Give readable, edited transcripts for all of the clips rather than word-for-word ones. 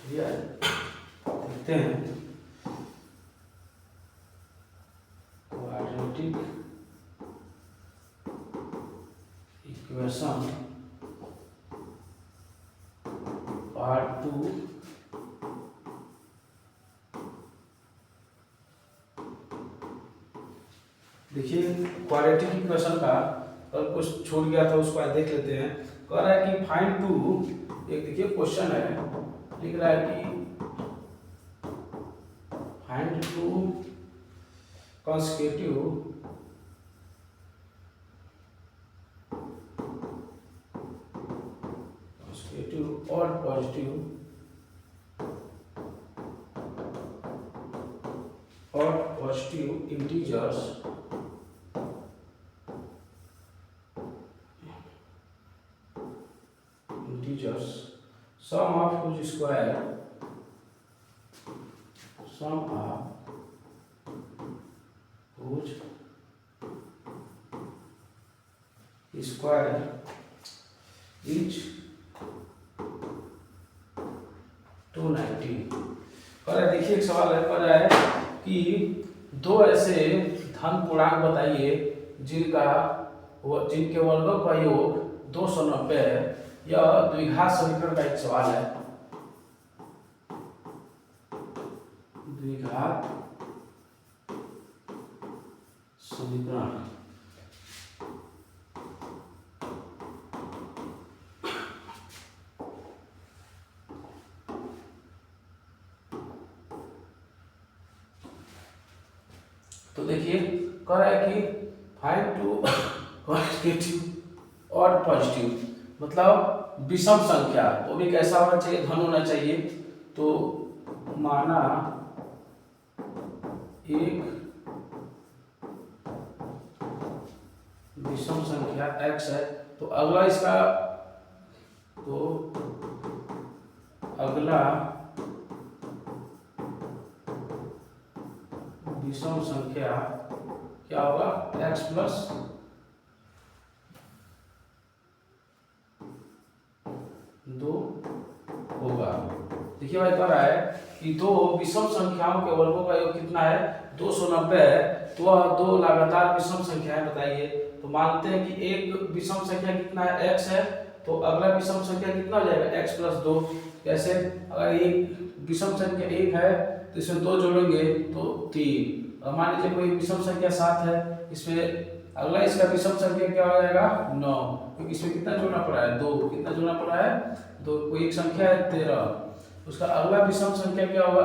देखते हैं quadratic equation part 2। देखिए क्वाड्रेटिक इक्वेशन का और कुछ छूट गया था, उसको आज देख लेते हैं। कह रहा है कि फाइंड टू, एक देखिए क्वेश्चन है, लिख रहा है कि फाइंड टू consecutive और positive integers sum of whose square is 290। पर देखिए एक सवाल है, पर है कि दो ऐसे धन पूर्णांक बताइए जिनके वर्गों का योग 290 है। यह द्विघात समीकरण का एक सवाल है। द्विघात समीकरण तो देखिए कह रहा है कि फाइंड टू पॉजिटिव और पॉजिटिव, मतलब विषम संख्या, वो भी कैसा होना चाहिए, धन होना चाहिए। तो माना एक विषम संख्या x है, तो अगला विषम संख्या क्या होगा, x प्लस 2 होगा। देखिए भाई कह रहा है कि दो विषम संख्याओं के वर्गों का योग कितना है, 290 है। तो वह दो लगातार विषम संख्याएं बताइए। तो मानते हैं कि एक विषम संख्या कितना है, x है, तो अगला विषम संख्या कितना हो जाएगा, x प्लस 2। कैसे, अगर एक विषम संख्या 1 है तो इसमें 2 जोड़ेंगे तो 3। और मान लीजिए कोई विषम संख्या 7 है, इसमें अगला इसका विषम संख्या क्या हो जाएगा, 9, क्योंकि इसमें कितना जोड़ना पड़ा है, 2। कितना जोड़ना पड़ा है, 2। कोई एक संख्या है 13, उसका अगला विषम संख्या क्या होगा,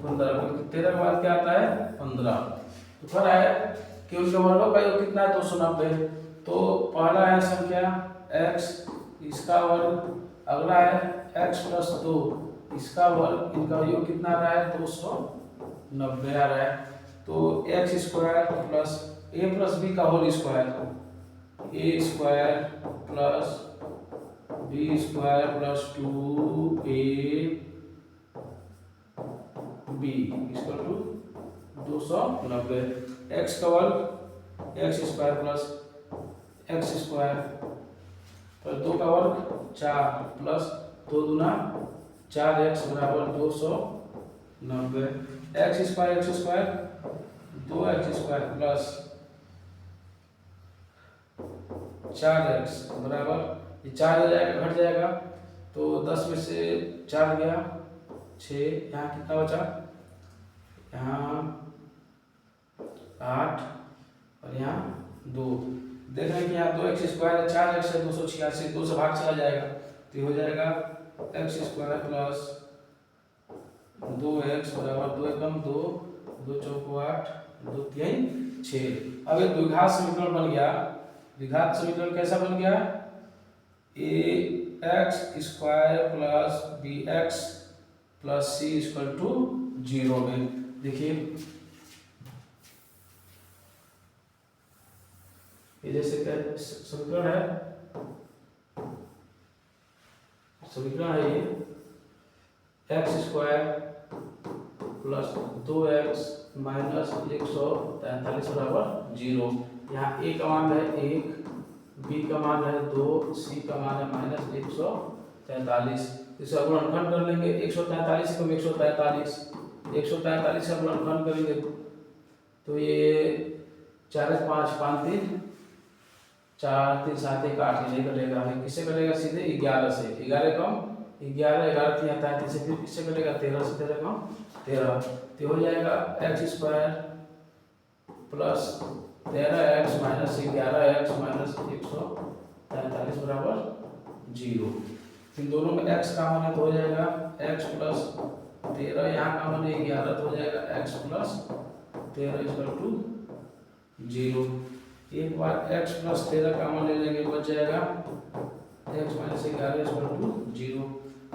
15, क्योंकि 13 के बाद क्या आता है, 15। तो कह रहा है कि उनके वर्गों का योग कितना है, 290। तो पहला है संख्या x, इसका वर्ग, अगला है x प्लस 2, इसका वर्ग, इनका योग कितना आ रहा है, 290 आ रहा है। तो x square plus a plus b का whole square, a square plus b square plus 2ab equal to 290। x का वर्ग x square plus x square plus 2 का वर्ग 4 प्लस 2 दूना 4x बराबर 290। x square 2x square plus 4x बराबर, ये 4 हो जाएगा, घट जाएगा, तो 10 में से 4 गया 6, यहाँ कितना बचा, यहाँ 8 और यहाँ 2। देख रहे हैं कि यहाँ 2x स्क्वायर है, 4x है, 286, 2 से भाग चला जाएगा, तो ये हो जाएगा x स्क्वायर प्लस 2x बराबर 2 एकम 2, 2 चौको 8, 2 तीन 6। अब एक द्विघात समीकरण बन गया। द्विघात समीकरण कैसा बन गया, ax square plus bx plus c equal to 0 में। देखिए ये जैसे क्या समीकरण है, ये x square plus 2x minus 143 बराबर 0। यहाँ a का मान है 1, b का मान है 2, c का मान है माइनस 143। इसका गुणनखंड कर लेंगे 143 कम 143, 143 का गुणनखंड करेंगे तो ये 4 5 5 3 4 3 7 1 8 नहीं कटेगा, किससे कटेगा सीधे 11 से, 11 कम 11 11 3 33 से, फिर किससे कटेगा 13 से, 13 कम 13 तो हो जाएगा x square plus 13x minus 11x minus 143 बराबर 0। इन दोनों में x का मान तो हो जाएगा x प्लस 13, यहाँ का मान 11 तो हो जाएगा x प्लस 13 इक्वल टू 0। एक बार x प्लस 13 का मान ले लेंगे, बच जाएगा x माइनस 11 इक्वल टू 0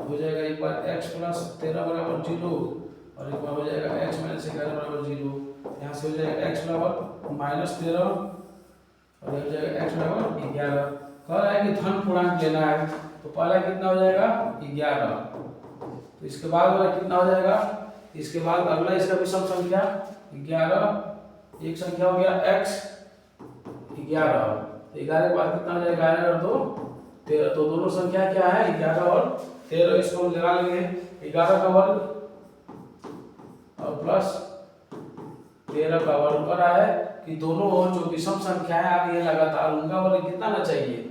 हो जाएगा। एक बार x प्लस 13 बराबर 0 और एक बार हो जाएगा x माइनस 11 बराबर 0। यहाँ से हो जाएगा x बराबर माइनस 13 और हो जाएगा x बराबर 11। कह रहा है कि धन पूर्णांक लेना है, तो पहला कितना हो जाएगा 11, तो इसके बाद वाला कितना हो जाएगा, इसके बाद अगला इसका विषम संख्या 11, एक संख्या हो गया x 11, 11 के बाद कितना हो जाएगा 11 और 2 13, तो दोनों संख्या क्या है 11 और 13, इसको हम लगा लेंगे 11 का वर्ग और प्लस 13 का वर्ग। कर रहा है कि दोनों जो विषम संख्या है आप ये लगातार उनका वर्ग कितना ना चाहिए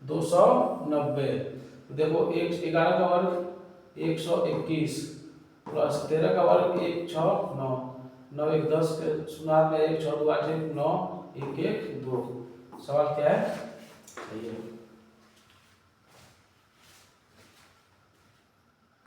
290। देखो 11 का वर्ग 121 प्लस 13 का वर्ग 1 6 9 9 1 10 के शुरुआत में 1 6 2 8 1 9 1 1 2। सवाल क्या है?